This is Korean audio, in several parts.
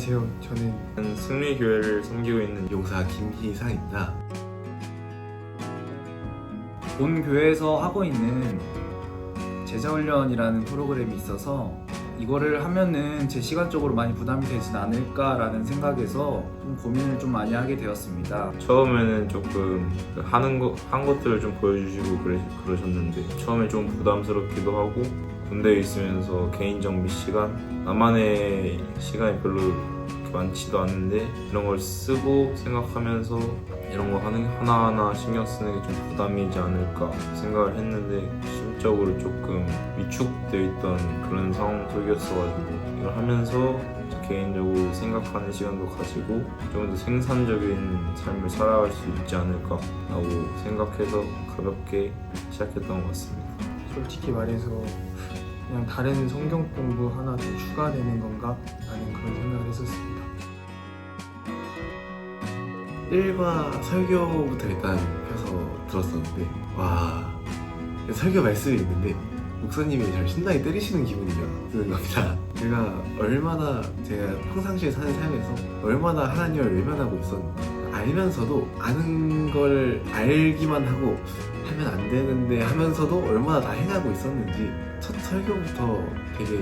안녕하세요. 저는 승리교회를 섬기고 있는 용사 김희상입니다. 본 교회에서 하고 있는 제자훈련이라는 프로그램이 있어서 이거를 하면은 제 시간적으로 많이 부담이 되진 않을까라는 생각에서 좀 고민을 좀 많이 하게 되었습니다. 처음에는 조금 한 것들을 좀 보여주시고 그러셨는데 처음에 좀 부담스럽기도 하고 군대에 있으면서 개인 정비 시간, 나만의 시간이 별로 많지도 않은데 이런 걸 쓰고 생각하면서 이런 거 하나하나 신경 쓰는 게 좀 부담이지 않을까 생각을 했는데 심적으로 조금 위축되어 있던 그런 상황 속이었어가지고 이걸 하면서 개인적으로 생각하는 시간도 가지고 좀 더 생산적인 삶을 살아갈 수 있지 않을까 라고 생각해서 가볍게 시작했던 것 같습니다. 솔직히 말해서 그냥 다른 성경 공부 하나 더 추가되는 건가? 라는 그런 생각을 했었습니다. 1과 설교부터 일단 펴서 들었었는데 설교 말씀이 있는데 목사님이 잘 신나게 때리시는 기분이 드는 겁니다. 제가 평상시에 사는 삶에서 얼마나 하나님을 외면하고 있었는지 알면서도 아는 걸 알기만 하고 하면 안 되는데 하면서도 얼마나 다 행하고 있었는지 첫 설교부터 되게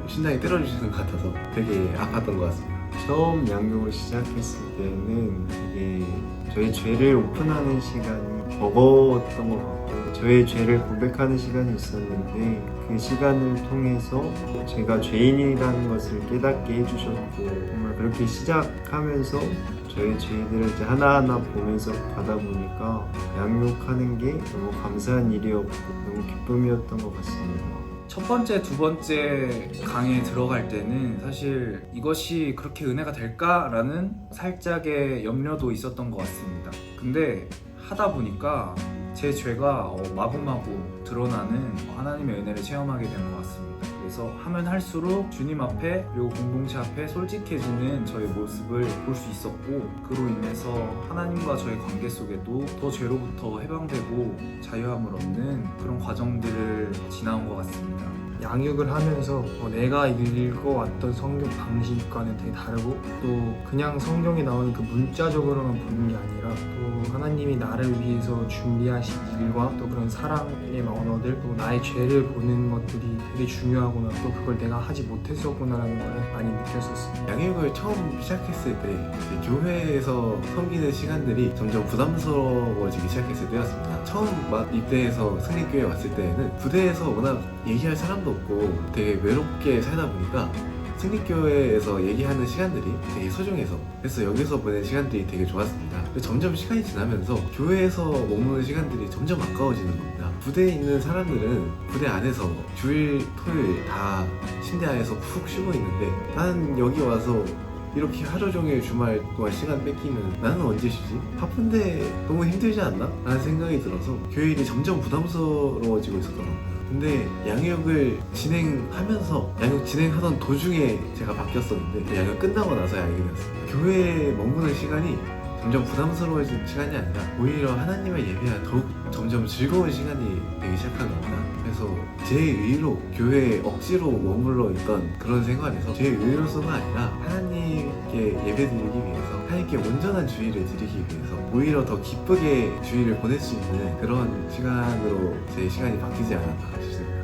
신나게 때려주시는 것 같아서 되게 아팠던 것 같습니다. 처음 양육을 시작했을 때는 이게 저의 죄를 오픈하는 시간이 적었던 것 같고 저의 죄를 고백하는 시간이 있었는데 그 시간을 통해서 제가 죄인이라는 것을 깨닫게 해주셨고 정말 그렇게 시작하면서 저의 죄들을 이제 하나하나 보면서 가다 보니까 양육하는 게 너무 감사한 일이었고 너무 기쁨이었던 것 같습니다. 첫 번째, 두 번째 강의에 들어갈 때는 사실 이것이 그렇게 은혜가 될까라는 살짝의 염려도 있었던 것 같습니다. 근데 하다 보니까 제 죄가 마구마구 드러나는 하나님의 은혜를 체험하게 된 것 같습니다. 그래서 하면 할수록 주님 앞에 그리고 공동체 앞에 솔직해지는 저의 모습을 볼 수 있었고 그로 인해서 하나님과 저의 관계 속에도 더 죄로부터 해방되고 자유함을 얻는 그런 과정들을 지나온 것 같습니다. 양육을 하면서 내가 읽어왔던 성경 방식과는 되게 다르고 또 그냥 성경에 나오는 그 문자적으로만 보는 게 아니라 또 하나님이 나를 위해서 준비하신 일과 또 그런 사랑의 언어들 또 나의 죄를 보는 것들이 되게 중요하구나 또 그걸 내가 하지 못했었구나라는 걸 많이 느꼈었습니다. 양육을 처음 시작했을 때 이제 교회에서 섬기는 시간들이 점점 부담스러워지기 시작했을 때였습니다. 처음 입대해서 승리교회에 왔을 때에는 부대에서 워낙 얘기할 사람도 없고 되게 외롭게 살다 보니까 승리교회에서 얘기하는 시간들이 되게 소중해서 그래서 여기서 보낸 시간들이 되게 좋았습니다. 근데 점점 시간이 지나면서 교회에서 머무는 시간들이 점점 아까워지는 겁니다. 부대에 있는 사람들은 부대 안에서 주일, 토요일 다 침대 안에서 푹 쉬고 있는데 나는 여기 와서 이렇게 하루 종일 주말 동안 시간 뺏기면 나는 언제 쉬지? 바쁜데 너무 힘들지 않나? 라는 생각이 들어서 교회 일이 점점 부담스러워지고 있었던 겁니다. 근데 양육을 진행하면서 양육 진행하던 도중에 제가 바뀌었었는데 양육 끝나고 나서 알게 되었습니다. 교회에 머무는 시간이 점점 부담스러워진 시간이 아니라 오히려 하나님의 예배가 더욱 점점 즐거운 시간이 되기 시작한 겁니다. 그래서 제 의로 교회에 억지로 머물러 있던 그런 생활에서 제 의로서가 아니라 하나님께 예배드리기 위해서 하나님께 온전한 주일을 드리기 위해서 오히려 더 기쁘게 주일을 보낼 수 있는 그런 시간으로 제 시간이 바뀌지 않았나 싶습니다.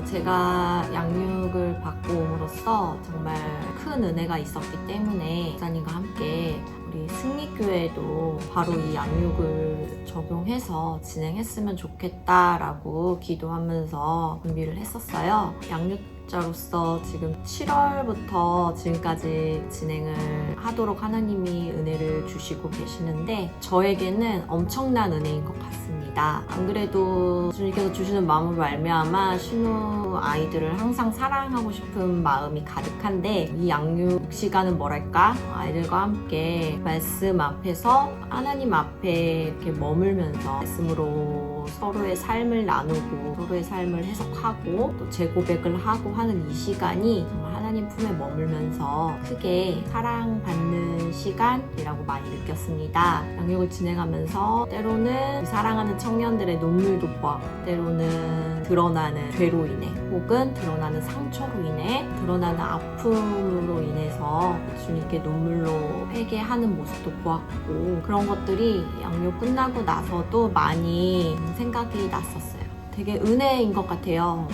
제가 양육을 받고 옴으로써 정말 큰 은혜가 있었기 때문에 목사님과 함께 우리 승리교회도 바로 이 양육을 적용해서 진행했으면 좋겠다라고 기도하면서 준비를 했었어요. 양육자로서 지금 7월부터 지금까지 진행을 하도록 하나님이 은혜를 주시고 계시는데 저에게는 엄청난 은혜인 것 같습니다. 안 그래도 주님께서 주시는 마음으로 말미암아 신우 아이들을 항상 사랑하고 싶은 마음이 가득한데 이 양육 시간은 뭐랄까 아이들과 함께 말씀 앞에서 하나님 앞에 이렇게 머물면서 말씀으로 서로의 삶을 나누고 서로의 삶을 해석하고 또 재고백을 하고 하는 이 시간이 정말 하나님 품에 머물면서 크게 사랑받는 시간이라고 많이 느꼈습니다. 양육을 진행하면서 때로는 사랑하는 청년들의 눈물도 보았고 때로는 드러나는 죄로 인해 혹은 드러나는 상처로 인해 드러나는 아픔으로 인해서 주님께 눈물로 회개하는 모습도 보았고 그런 것들이 양육 끝나고 나서도 많이 생각이 났었어요. 되게 은혜인 것 같아요.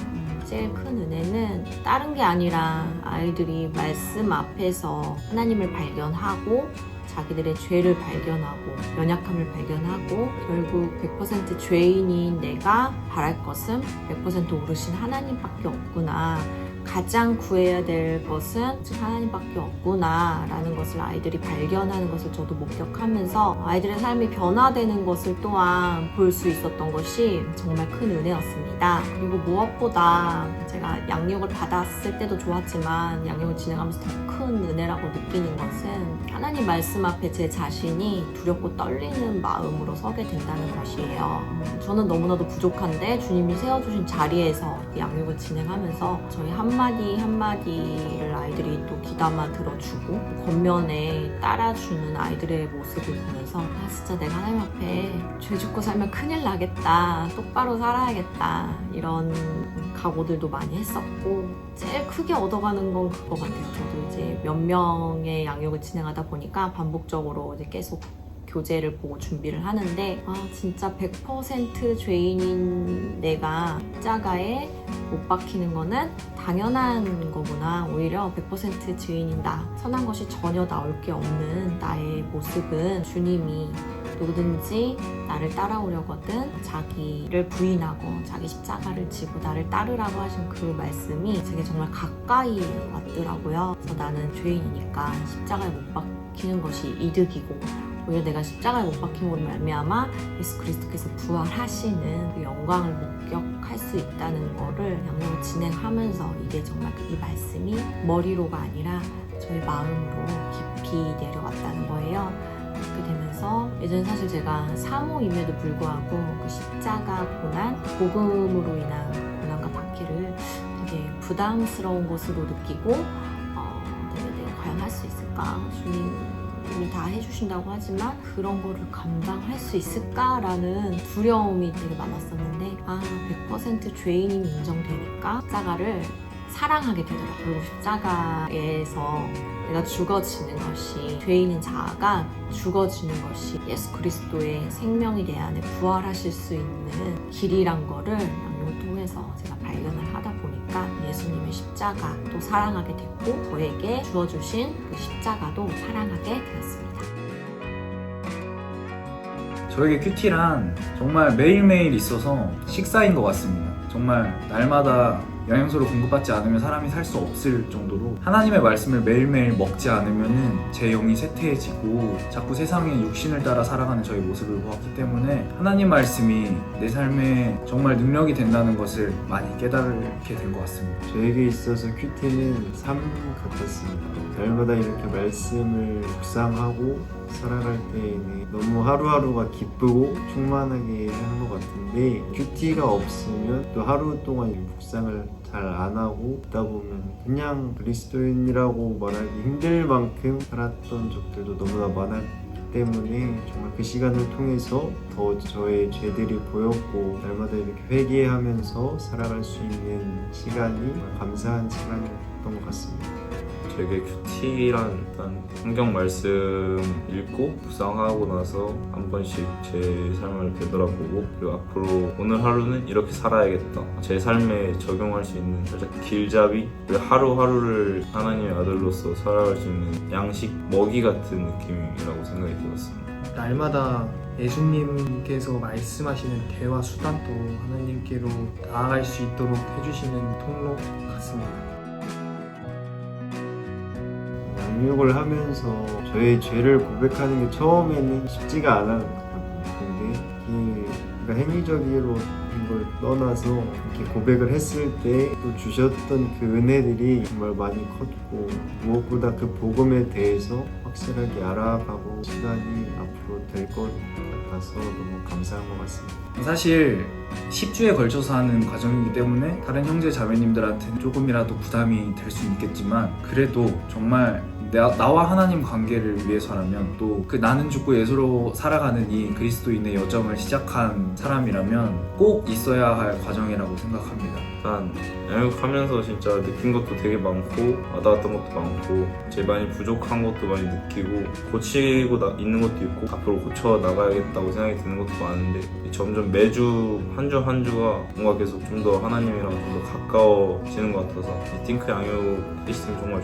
제일 큰 은혜는 다른 게 아니라 아이들이 말씀 앞에서 하나님을 발견하고 자기들의 죄를 발견하고 연약함을 발견하고 결국 100% 죄인인 내가 바랄 것은 100% 오르신 하나님밖에 없구나. 가장 구해야 될 것은 하나님밖에 없구나 라는 것을 아이들이 발견하는 것을 저도 목격하면서 아이들의 삶이 변화되는 것을 또한 볼 수 있었던 것이 정말 큰 은혜였습니다. 그리고 무엇보다 제가 양육을 받았을 때도 좋았지만 양육을 진행하면서 더 큰 은혜라고 느끼는 것은 하나님 말씀 앞에 제 자신이 두렵고 떨리는 마음으로 서게 된다는 것이에요. 저는 너무나도 부족한데 주님이 세워주신 자리에서 양육을 진행하면서 저희 한마디 한마디를 아이들이 또 귀담아 들어주고 겉면에 따라주는 아이들의 모습을 보면서 진짜 내가 하나님 앞에 죄 짓고 살면 큰일 나겠다, 똑바로 살아야겠다 이런 각오들도 많이 했었고 제일 크게 얻어가는 건 그거 같아요. 저도 이제 몇 명의 양육을 진행하다 보니까 반복적으로 이제 계속 교재를 보고 준비를 하는데 진짜 100% 죄인인 내가 십자가에 못 박히는 거는 당연한 거구나. 오히려 100% 죄인인 나, 선한 것이 전혀 나올 게 없는 나의 모습은 주님이 누구든지 나를 따라오려거든 자기를 부인하고 자기 십자가를 지고 나를 따르라고 하신 그 말씀이 제게 정말 가까이 왔더라고요. 그래서 나는 죄인이니까 십자가에 못 박히는 것이 이득이고 오히려 내가 십자가에 못 박힘으로 말미암아 예수 그리스도께서 부활하시는 그 영광을 목격할 수 있다는 거를 양육을 진행하면서 이게 정말 이 말씀이 머리로가 아니라 저희 마음으로 깊이 내려왔다는 거예요. 그렇게 되면서 예전에 사실 제가 사모임에도 불구하고 그 십자가 고난, 복음으로 인한 고난과 박해를 되게 부담스러운 것으로 느끼고 내가 과연 할 수 있을까? 주님이 다 해주신다고 하지만 그런 거를 감당할 수 있을까라는 두려움이 되게 많았었는데 100% 죄인임이 인정되니까 십자가를 사랑하게 되더라고요. 그리고 십자가에서 내가 죽어지는 것이 죄인인 자아가 죽어지는 것이 예수 그리스도의 생명이 내 안에 부활하실 수 있는 길이란 거를 양육을 통해서 제가 발견을 하다 보니까 예수님의 십자가도 사랑하게 됐고 저에게 주어주신 그 십자가도 사랑하게 되었습니다. 저에게 큐티란 정말 매일매일 있어서 식사인 것 같습니다. 정말 날마다 영양소를 공급받지 않으면 사람이 살 수 없을 정도로 하나님의 말씀을 매일매일 먹지 않으면 제 영이 쇠퇴해지고 자꾸 세상의 육신을 따라 살아가는 저의 모습을 보았기 때문에 하나님 말씀이 내 삶에 정말 능력이 된다는 것을 많이 깨달게 된 것 같습니다. 저에게 있어서 큐티는 삶 같았습니다. 날마다 이렇게 말씀을 묵상하고 살아갈 때에는 너무 하루하루가 기쁘고 충만하게 하는 것 같은데 큐티가 없으면 또 하루 동안 묵상을 잘 안 하고 있다 보면 그냥 그리스도인이라고 말하기 힘들 만큼 살았던 적들도 너무나 많았기 때문에 정말 그 시간을 통해서 더 저의 죄들이 보였고 날마다 이렇게 회개하면서 살아갈 수 있는 시간이 감사한 시간이었던 것 같습니다. 되게 큐티란 일단 성경 말씀 읽고 묵상하고 나서 한 번씩 제 삶을 되돌아보고 그리고 앞으로 오늘 하루는 이렇게 살아야겠다 제 삶에 적용할 수 있는 살짝 길잡이 그리고 하루하루를 하나님의 아들로서 살아갈 수 있는 양식 먹이 같은 느낌이라고 생각이 들었습니다. 날마다 예수님께서 말씀하시는 대화 수단도 하나님께로 나아갈 수 있도록 해주시는 통로 같습니다. 양육을 하면서 저의 죄를 고백하는 게 처음에는 쉽지가 않았거든요. 근데 그러니까 행위적으로 걸 떠나서 이렇게 고백을 했을 때 또 주셨던 그 은혜들이 정말 많이 컸고 무엇보다 그 복음에 대해서 확실하게 알아가고 시간이 앞으로 될 것 같아서 너무 감사한 것 같습니다. 사실 10주에 걸쳐서 하는 과정이기 때문에 다른 형제 자매님들한테는 조금이라도 부담이 될 수 있겠지만 그래도 정말 나와 하나님 관계를 위해서라면 또 그 나는 죽고 예수로 살아가는 이 그리스도인의 여정을 시작한 사람이라면 꼭 있어야 할 과정이라고 생각합니다. 일단 양육하면서 진짜 느낀 것도 되게 많고 와닿았던 것도 많고 제일 많이 부족한 것도 많이 느끼고 고치고 있는 것도 있고 앞으로 고쳐 나가야겠다고 생각이 드는 것도 많은데 점점 매주 한 주 한 주가 뭔가 계속 좀 더 하나님이랑 좀 더 가까워지는 것 같아서 이 띵크 양육 시스템이 정말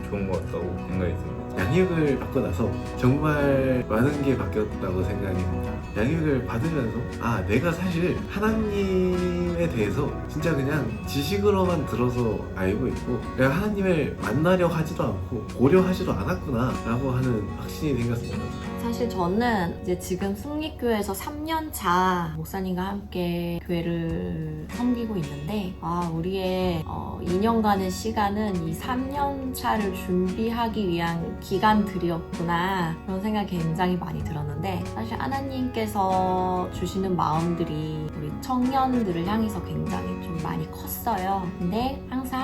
좋은 것 같다고 생각이 듭니다. 양육을 받고 나서 정말 많은 게 바뀌었다고 생각이 듭니다. 양육을 받으면서 내가 사실 하나님에 대해서 진짜 그냥 지식으로만 들어서 알고 있고 내가 하나님을 만나려 하지도 않고 고려하지도 않았구나 라고 하는 확신이 생겼습니다. 사실 저는 이제 지금 승리교회에서 3년차 목사님과 함께 교회를 섬기고 있는데 우리의 2년간의 시간은 이 3년차를 준비하기 위한 기간들이었구나 그런 생각이 굉장히 많이 들었는데 사실 하나님께서 주시는 마음들이 우리 청년들을 향해서 굉장히 좀 많이 컸어요. 근데 항상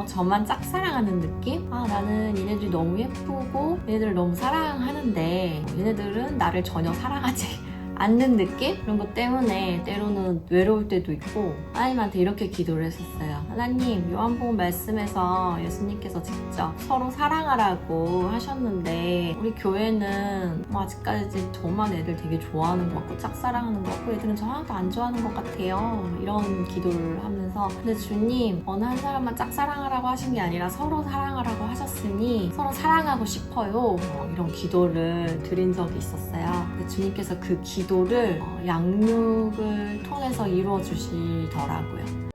저만 짝사랑하는 느낌? 나는 얘네들이 너무 예쁘고 얘네들을 너무 사랑하는데 얘네들은 나를 전혀 사랑하지 않는 느낌? 그런 것 때문에 때로는 외로울 때도 있고 하나님한테 이렇게 기도를 했었어요. 하나님, 요한복음 말씀에서 예수님께서 직접 서로 사랑하라고 하셨는데 우리 교회는 아직까지 저만 애들 되게 좋아하는 것 같고 짝사랑하는 것 같고 애들은 저 하나도 안 좋아하는 것 같아요. 이런 기도를 하면서 근데 주님 어느 한 사람만 짝사랑하라고 하신 게 아니라 서로 사랑하라고 하셨으니 서로 사랑하고 싶어요. 이런 기도를 드린 적이 있었어요. 근데 주님께서 그 기도를 양육을 통해서 이루어 주시더라고요.